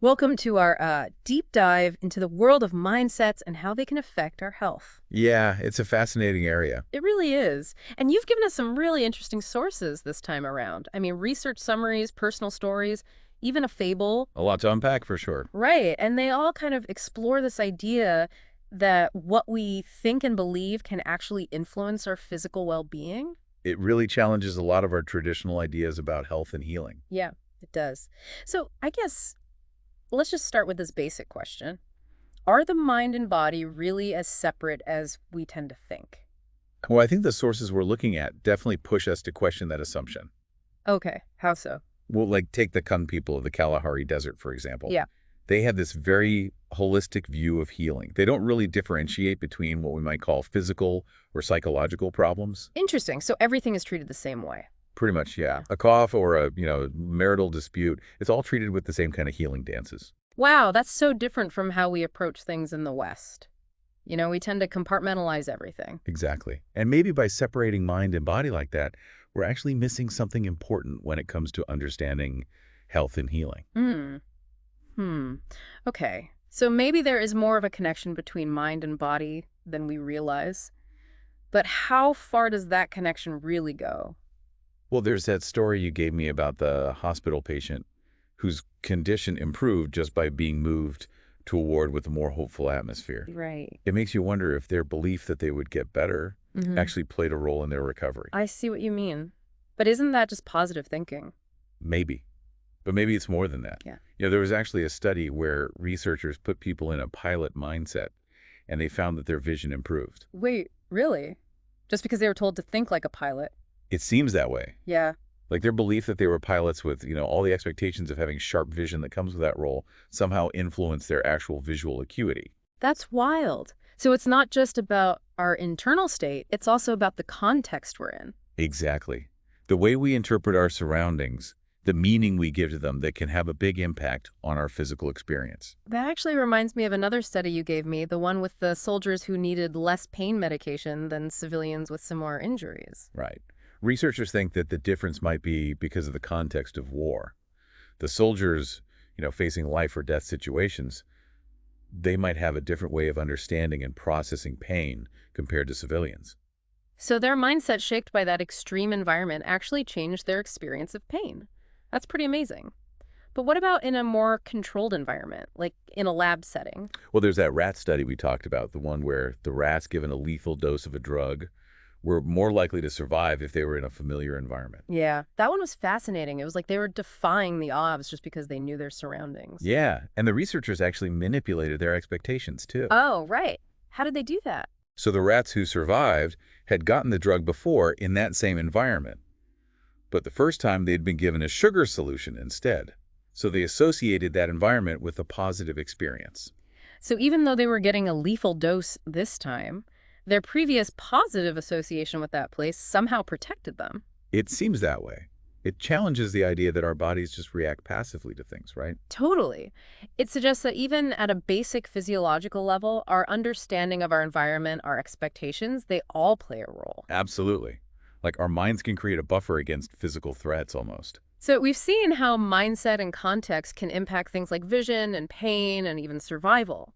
Welcome to our deep dive into the world of mindsets and how they can affect our health. Yeah, it's a fascinating area. It really is. And you've given us some really interesting sources this time around. I mean, research summaries, personal stories, even a fable. A lot to unpack for sure. Right. And they all kind of explore this idea that what we think and believe can actually influence our physical well-being. It really challenges a lot of our traditional ideas about health and healing. Yeah, it does. So I guess let's just start with this basic question. Are the mind and body really as separate as we tend to think? Well, I think the sources we're looking at definitely push us to question that assumption. Okay, how so? Well, like take the Kun people of the Kalahari Desert, for example. Yeah. They have this very holistic view of healing. They don't really differentiate between what we might call physical or psychological problems. Interesting. So everything is treated the same way. Pretty much, yeah. Yeah. A cough or a, marital dispute, it's all treated with the same kind of healing dances. Wow, that's so different from how we approach things in the West. We tend to compartmentalize everything. Exactly. And maybe by separating mind and body like that, we're actually missing something important when it comes to understanding health and healing. Hmm. Hmm. Okay. So maybe there is more of a connection between mind and body than we realize. But how far does that connection really go? Well, there's that story you gave me about the hospital patient whose condition improved just by being moved to a ward with a more hopeful atmosphere. Right. It makes you wonder if their belief that they would get better Hmm. actually played a role in their recovery. I see what you mean. But isn't that just positive thinking? Maybe. But maybe it's more than that. Yeah. There was actually a study where researchers put people in a pilot mindset and they found that their vision improved. Wait, really? Just because they were told to think like a pilot? It seems that way. Yeah. Like their belief that they were pilots with, all the expectations of having sharp vision that comes with that role somehow influenced their actual visual acuity. That's wild. So it's not just about our internal state, it's also about the context we're in. Exactly. The way we interpret our surroundings, the meaning we give to them that can have a big impact on our physical experience. That actually reminds me of another study you gave me, the one with the soldiers who needed less pain medication than civilians with similar injuries. Right. Researchers think that the difference might be because of the context of war. The soldiers, facing life or death situations, they might have a different way of understanding and processing pain compared to civilians. So their mindset shaped by that extreme environment actually changed their experience of pain. That's pretty amazing. But what about in a more controlled environment, like in a lab setting? Well, there's that rat study we talked about, the one where the rats given a lethal dose of a drug were more likely to survive if they were in a familiar environment. Yeah, that one was fascinating. It was like they were defying the odds just because they knew their surroundings. Yeah, and the researchers actually manipulated their expectations too. Oh, right. How did they do that? So the rats who survived had gotten the drug before in that same environment, but the first time they'd been given a sugar solution instead. So they associated that environment with a positive experience. So even though they were getting a lethal dose this time, their previous positive association with that place somehow protected them. It seems that way. It challenges the idea that our bodies just react passively to things, right? Totally. It suggests that even at a basic physiological level, our understanding of our environment, our expectations, they all play a role. Absolutely. Like our minds can create a buffer against physical threats almost. So we've seen how mindset and context can impact things like vision and pain and even survival.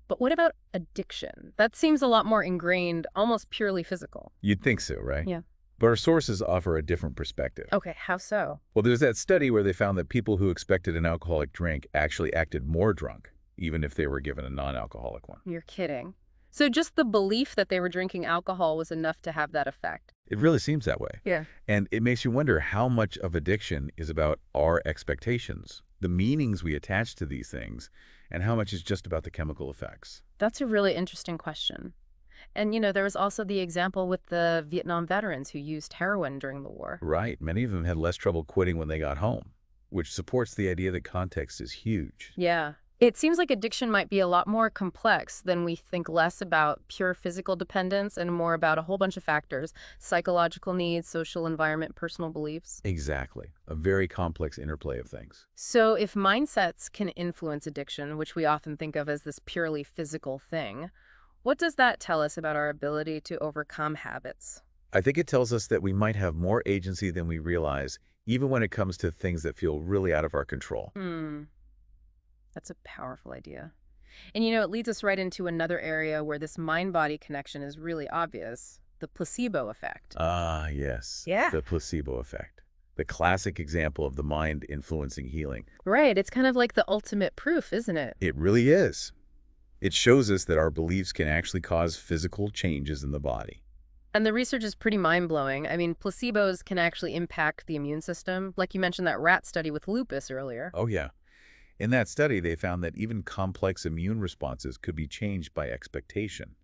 But what about addiction? That seems a lot more ingrained, almost purely physical. You'd think so, right? Yeah. But our sources offer a different perspective. Okay, how so? Well, there's that study where they found that people who expected an alcoholic drink actually acted more drunk, even if they were given a non-alcoholic one. You're kidding. So just the belief that they were drinking alcohol was enough to have that effect. It really seems that way. Yeah. And it makes you wonder how much of addiction is about our expectations, the meanings we attach to these things, and how much is just about the chemical effects. That's a really interesting question. And, there was also the example with the Vietnam veterans who used heroin during the war. Right. Many of them had less trouble quitting when they got home, which supports the idea that context is huge. Yeah. It seems like addiction might be a lot more complex than we think, less about pure physical dependence and more about a whole bunch of factors: psychological needs, social environment, personal beliefs. Exactly. A very complex interplay of things. So if mindsets can influence addiction, which we often think of as this purely physical thing, what does that tell us about our ability to overcome habits? I think it tells us that we might have more agency than we realize, even when it comes to things that feel really out of our control. Hmm. That's a powerful idea. And it leads us right into another area where this mind-body connection is really obvious, the placebo effect. Ah, yes, Yeah. the placebo effect. The classic example of the mind influencing healing. Right, it's kind of like the ultimate proof, isn't it? It really is. It shows us that our beliefs can actually cause physical changes in the body. And the research is pretty mind-blowing. I mean, placebos can actually impact the immune system, like you mentioned that rat study with lupus earlier. Oh, yeah. In that study, they found that even complex immune responses could be changed by expectation.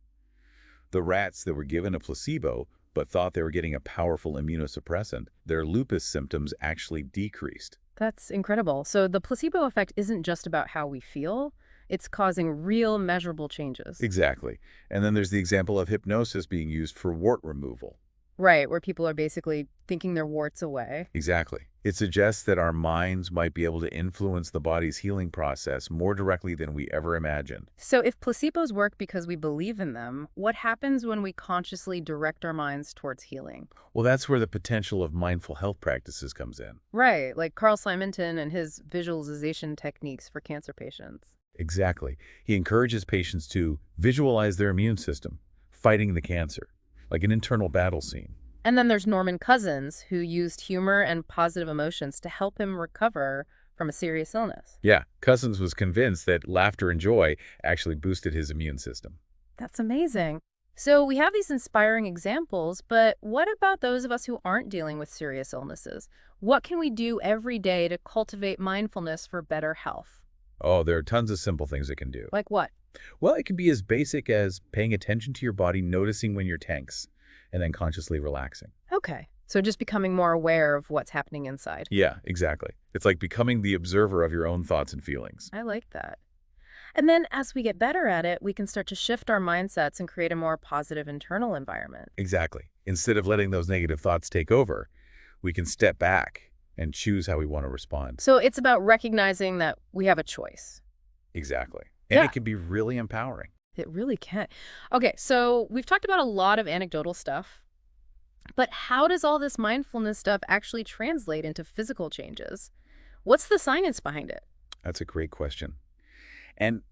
The rats that were given a placebo but thought they were getting a powerful immunosuppressant, their lupus symptoms actually decreased. That's incredible. So the placebo effect isn't just about how we feel, it's causing real measurable changes. Exactly. And then there's the example of hypnosis being used for wart removal. Right, where people are basically thinking their warts away. Exactly. It suggests that our minds might be able to influence the body's healing process more directly than we ever imagined. So if placebos work because we believe in them, what happens when we consciously direct our minds towards healing? Well, that's where the potential of mindful health practices comes in. Right, like Carl Simonton and his visualization techniques for cancer patients. Exactly. He encourages patients to visualize their immune system fighting the cancer, like an internal battle scene. And then there's Norman Cousins, who used humor and positive emotions to help him recover from a serious illness. Yeah, Cousins was convinced that laughter and joy actually boosted his immune system. That's amazing. So we have these inspiring examples, but what about those of us who aren't dealing with serious illnesses? What can we do every day to cultivate mindfulness for better health? Oh, there are tons of simple things it can do. Like what? Well, it can be as basic as paying attention to your body, noticing when you're tense, and then consciously relaxing. Okay. So just becoming more aware of what's happening inside. Yeah, exactly. It's like becoming the observer of your own thoughts and feelings. I like that. And then as we get better at it, we can start to shift our mindsets and create a more positive internal environment. Exactly. Instead of letting those negative thoughts take over, we can step back and choose how we want to respond. So it's about recognizing that we have a choice. Exactly. And Yeah. it can be really empowering. It really can. Okay, so we've talked about a lot of anecdotal stuff, but how does all this mindfulness stuff actually translate into physical changes? What's the science behind it? That's a great question. And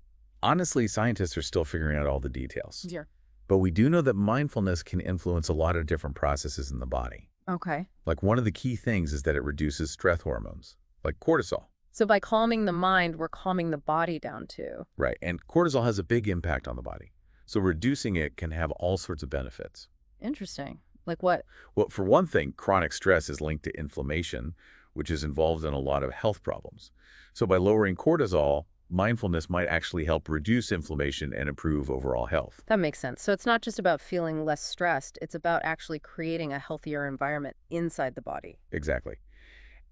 honestly, scientists are still figuring out all the details. Yeah. But we do know that mindfulness can influence a lot of different processes in the body. Okay. Like one of the key things is that it reduces stress hormones, like cortisol. So by calming the mind, we're calming the body down too. Right. And cortisol has a big impact on the body. So reducing it can have all sorts of benefits. Interesting. Like what? Well, for one thing, chronic stress is linked to inflammation, which is involved in a lot of health problems. So by lowering cortisol, mindfulness might actually help reduce inflammation and improve overall health. That makes sense. So it's not just about feeling less stressed, it's about actually creating a healthier environment inside the body. Exactly.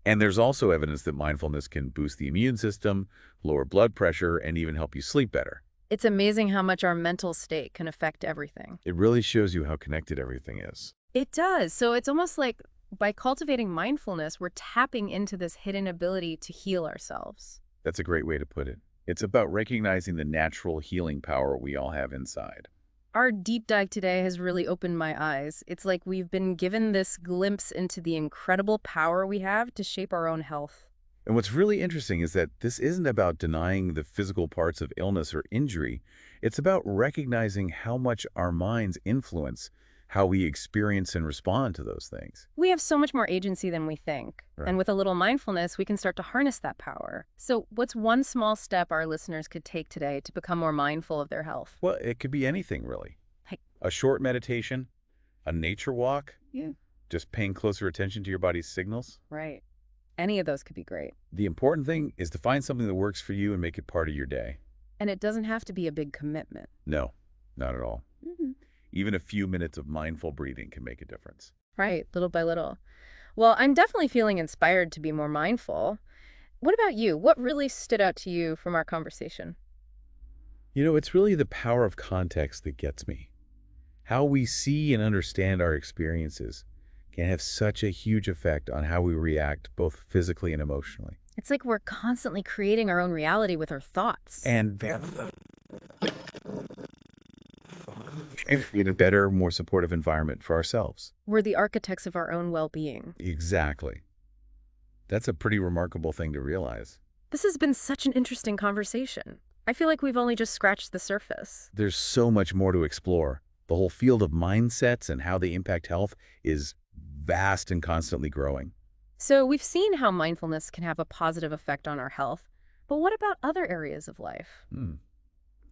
And there's also evidence that mindfulness can boost the immune system, lower blood pressure, and even help you sleep better. It's amazing how much our mental state can affect everything. It really shows you how connected everything is. It does. So it's almost like by cultivating mindfulness, we're tapping into this hidden ability to heal ourselves. That's a great way to put it. It's about recognizing the natural healing power we all have inside. Our deep dive today has really opened my eyes. It's like we've been given this glimpse into the incredible power we have to shape our own health. And what's really interesting is that this isn't about denying the physical parts of illness or injury. It's about recognizing how much our minds influence how we experience and respond to those things. We have so much more agency than we think. Right. And with a little mindfulness, we can start to harness that power. So what's one small step our listeners could take today to become more mindful of their health? Well, it could be anything, really. Hey. A short meditation, a nature walk, Yeah. just paying closer attention to your body's signals. Right. Any of those could be great. The important thing is to find something that works for you and make it part of your day. And it doesn't have to be a big commitment. No, not at all. Mm-hmm. Even a few minutes of mindful breathing can make a difference. Right, little by little. Well, I'm definitely feeling inspired to be more mindful. What about you? What really stood out to you from our conversation? You know, it's really the power of context that gets me. How we see and understand our experiences can have such a huge effect on how we react, both physically and emotionally. It's like we're constantly creating our own reality with our thoughts. And create a better, more supportive environment for ourselves. We're the architects of our own well-being. Exactly. That's a pretty remarkable thing to realize. This has been such an interesting conversation. I feel like we've only just scratched the surface. There's so much more to explore. The whole field of mindsets and how they impact health is vast and constantly growing. So, we've seen how mindfulness can have a positive effect on our health, but what about other areas of life? Hmm.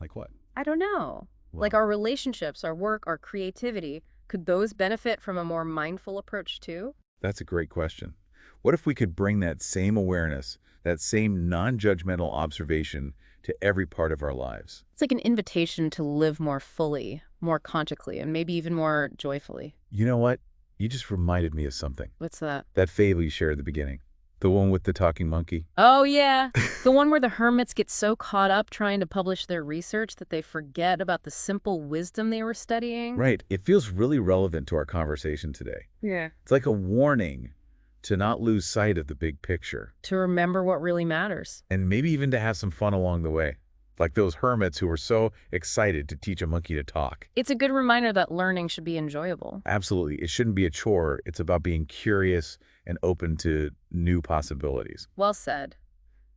Like what? I don't know. Like Well, our relationships, our work, our creativity, could those benefit from a more mindful approach too? that's a great question. What if we could bring that same awareness, that same non-judgmental observation to every part of our lives? It's like an invitation to live more fully, more consciously, and maybe even more joyfully. You know what? You just reminded me of something. What's that? That fable you shared at the beginning. The one with the talking monkey. Oh, yeah. The one where the hermits get so caught up trying to publish their research that they forget about the simple wisdom they were studying. Right. It feels really relevant to our conversation today. Yeah. It's like a warning to not lose sight of the big picture, To remember what really matters. and maybe even to have some fun along the way. Like those hermits who were so excited to teach a monkey to talk. It's a good reminder that learning should be enjoyable. Absolutely. It shouldn't be a chore. It's about being curious and open to new possibilities. Well said.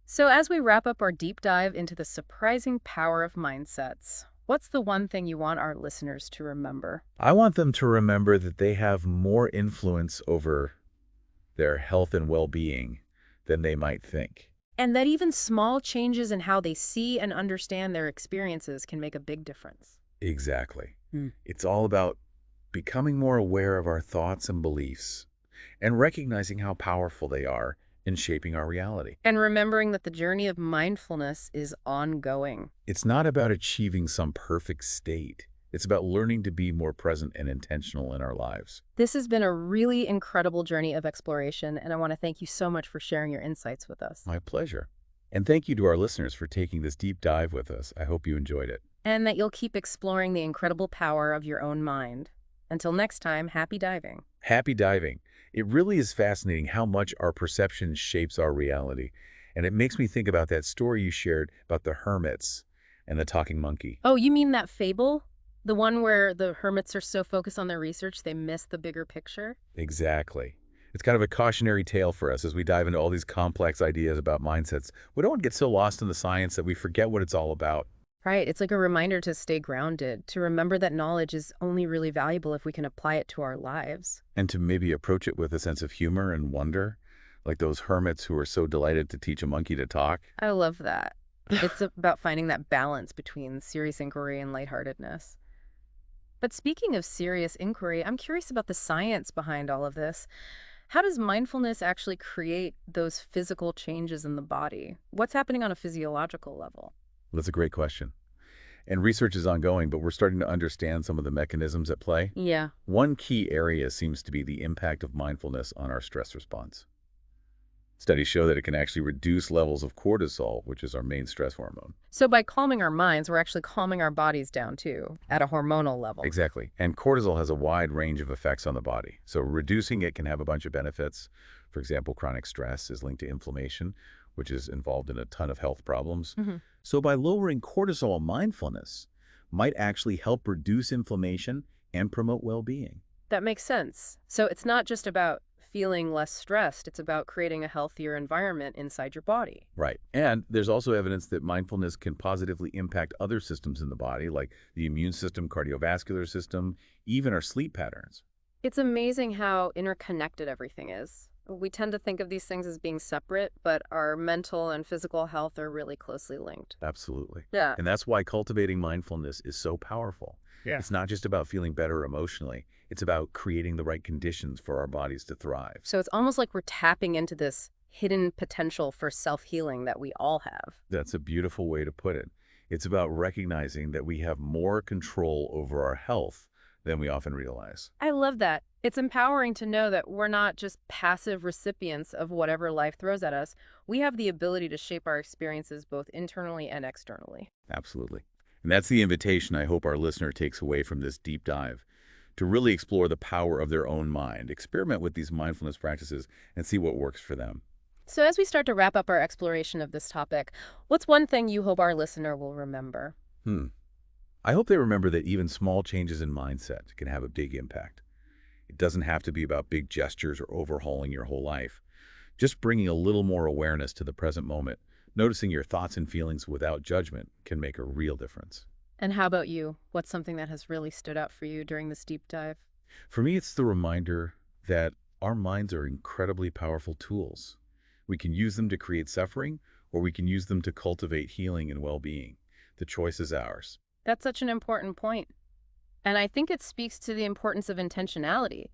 So, as we wrap up our deep dive into the surprising power of mindsets, what's the one thing you want our listeners to remember? I want them to remember that they have more influence over their health and well-being than they might think. And that even small changes in how they see and understand their experiences can make a big difference. Exactly. Hmm. It's all about becoming more aware of our thoughts and beliefs and recognizing how powerful they are in shaping our reality. And remembering that the journey of mindfulness is ongoing. It's not about achieving some perfect state. It's about learning to be more present and intentional in our lives. This has been a really incredible journey of exploration, and I want to thank you so much for sharing your insights with us. My pleasure. And thank you to our listeners for taking this deep dive with us. I hope you enjoyed it. And that you'll keep exploring the incredible power of your own mind. Until next time, happy diving. Happy diving. It really is fascinating how much our perception shapes our reality. And it makes me think about that story you shared about the hermits and the talking monkey. Oh, you mean that fable? The one where the hermits are so focused on their research they miss the bigger picture? Exactly. It's kind of a cautionary tale for us as we dive into all these complex ideas about mindsets. We don't want to get so lost in the science that we forget what it's all about. Right. It's like a reminder to stay grounded, to remember that knowledge is only really valuable if we can apply it to our lives. And to maybe approach it with a sense of humor and wonder, like those hermits who were so delighted to teach a monkey to talk. I love that. It's about finding that balance between serious inquiry and lightheartedness. But speaking of serious inquiry, I'm curious about the science behind all of this. How does mindfulness actually create those physical changes in the body? What's happening on a physiological level? That's a great question. And research is ongoing, but we're starting to understand some of the mechanisms at play. Yeah. One key area seems to be the impact of mindfulness on our stress response. Studies show that it can actually reduce levels of cortisol, which is our main stress hormone. So by calming our minds, we're actually calming our bodies down too, at a hormonal level. Exactly. And cortisol has a wide range of effects on the body. So reducing it can have a bunch of benefits. For example, chronic stress is linked to inflammation, which is involved in a ton of health problems. Hmm. So by lowering cortisol, mindfulness might actually help reduce inflammation and promote well-being. That makes sense. So it's not just about feeling less stressed, it's about creating a healthier environment inside your body. Right. And there's also evidence that mindfulness can positively impact other systems in the body, like the immune system, cardiovascular system, even our sleep patterns. It's amazing how interconnected everything is. We tend to think of these things as being separate, but our mental and physical health are really closely linked. Absolutely. Yeah. And that's why cultivating mindfulness is so powerful. Yeah. It's not just about feeling better emotionally. It's about creating the right conditions for our bodies to thrive. So it's almost like we're tapping into this hidden potential for self-healing that we all have. That's a beautiful way to put it. It's about recognizing that we have more control over our health than we often realize. I love that. It's empowering to know that we're not just passive recipients of whatever life throws at us. We have the ability to shape our experiences both internally and externally. Absolutely. And that's the invitation I hope our listener takes away from this deep dive, to really explore the power of their own mind, experiment with these mindfulness practices, and see what works for them. So as we start to wrap up our exploration of this topic, what's one thing you hope our listener will remember? I hope they remember that even small changes in mindset can have a big impact. It doesn't have to be about big gestures or overhauling your whole life. Just bringing a little more awareness to the present moment Noticing your thoughts and feelings without judgment can make a real difference. And how about you? What's something that has really stood out for you during this deep dive? For me, it's the reminder that our minds are incredibly powerful tools. We can use them to create suffering, or we can use them to cultivate healing and well-being. The choice is ours. That's such an important point. And I think it speaks to the importance of intentionality.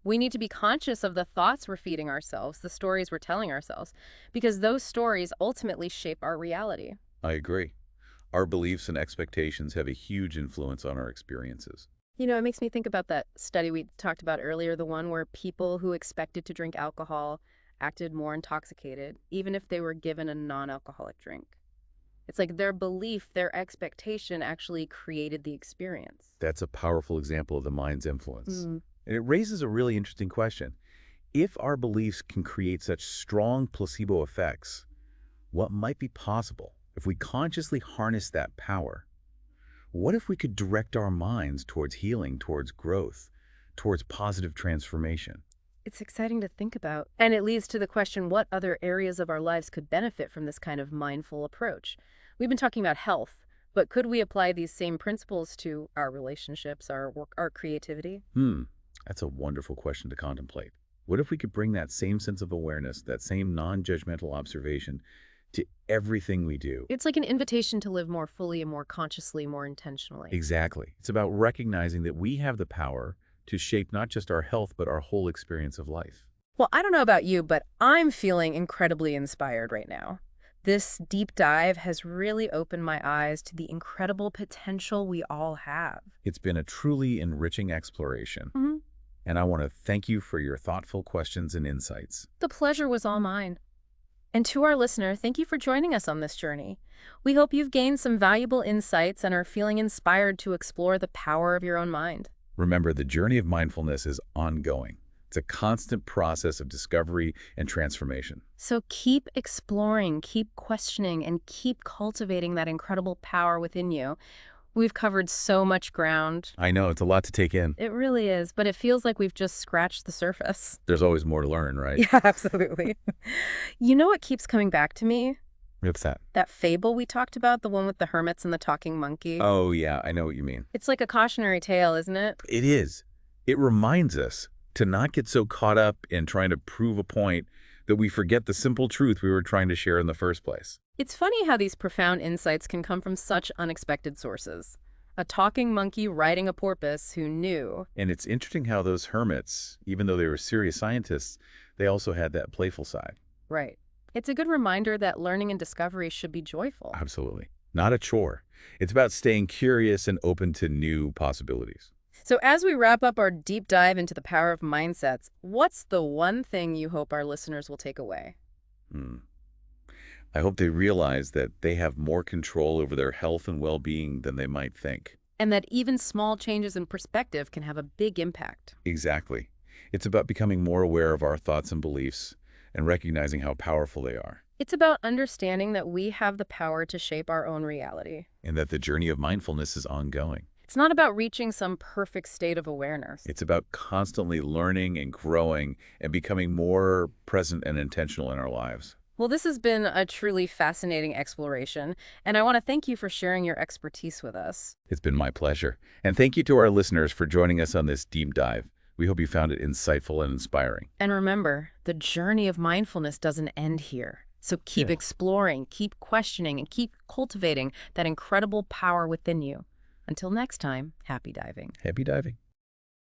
We need to be conscious of the thoughts we're feeding ourselves, the stories we're telling ourselves, because those stories ultimately shape our reality. I agree. Our beliefs and expectations have a huge influence on our experiences. It makes me think about that study we talked about earlier, the one where people who expected to drink alcohol acted more intoxicated, even if they were given a non-alcoholic drink. It's like their belief, their expectation actually created the experience. That's a powerful example of the mind's influence. Mm. And it raises a really interesting question. If our beliefs can create such strong placebo effects, what might be possible if we consciously harness that power? What if we could direct our minds towards healing, towards growth, towards positive transformation? It's exciting to think about. And it leads to the question, what other areas of our lives could benefit from this kind of mindful approach? We've been talking about health, but could we apply these same principles to our relationships, our work, our creativity? That's a wonderful question to contemplate. What if we could bring that same sense of awareness, that same non-judgmental observation to everything we do? It's like an invitation to live more fully and more consciously, more intentionally. Exactly. It's about recognizing that we have the power to shape not just our health, but our whole experience of life. Well, I don't know about you, but I'm feeling incredibly inspired right now. This deep dive has really opened my eyes to the incredible potential we all have. It's been a truly enriching exploration, Mhm. and I want to thank you for your thoughtful questions and insights. The pleasure was all mine. And to our listener, thank you for joining us on this journey. We hope you've gained some valuable insights and are feeling inspired to explore the power of your own mind. Remember, the journey of mindfulness is ongoing. It's a constant process of discovery and transformation. So keep exploring, keep questioning, and keep cultivating that incredible power within you. We've covered so much ground. I know, it's a lot to take in. It really is, but it feels like we've just scratched the surface. There's always more to learn, right? Yeah, absolutely. You know what keeps coming back to me? What's that? That fable we talked about, the one with the hermits and the talking monkey. Oh, yeah, I know what you mean. It's like a cautionary tale, isn't it? It is. It reminds us to not get so caught up in trying to prove a point that we forget the simple truth we were trying to share in the first place. It's funny how these profound insights can come from such unexpected sources. A talking monkey riding a porpoise who knew. And it's interesting how those hermits, even though they were serious scientists, they also had that playful side. Right. It's a good reminder that learning and discovery should be joyful. Absolutely. Not a chore. It's about staying curious and open to new possibilities. So as we wrap up our deep dive into the power of mindsets, what's the one thing you hope our listeners will take away? Hmm. I hope they realize that they have more control over their health and well-being than they might think. And that even small changes in perspective can have a big impact. Exactly. It's about becoming more aware of our thoughts and beliefs and recognizing how powerful they are, It's about understanding that we have the power to shape our own reality. and that the journey of mindfulness is ongoing. It's not about reaching some perfect state of awareness. It's about constantly learning and growing and becoming more present and intentional in our lives. Well, this has been a truly fascinating exploration, and I want to thank you for sharing your expertise with us. It's been my pleasure. And thank you to our listeners for joining us on this deep dive. We hope you found it insightful and inspiring. And remember, the journey of mindfulness doesn't end here. So keep Yeah. exploring, keep questioning, and keep cultivating that incredible power within you. Until next time, happy diving. Happy diving.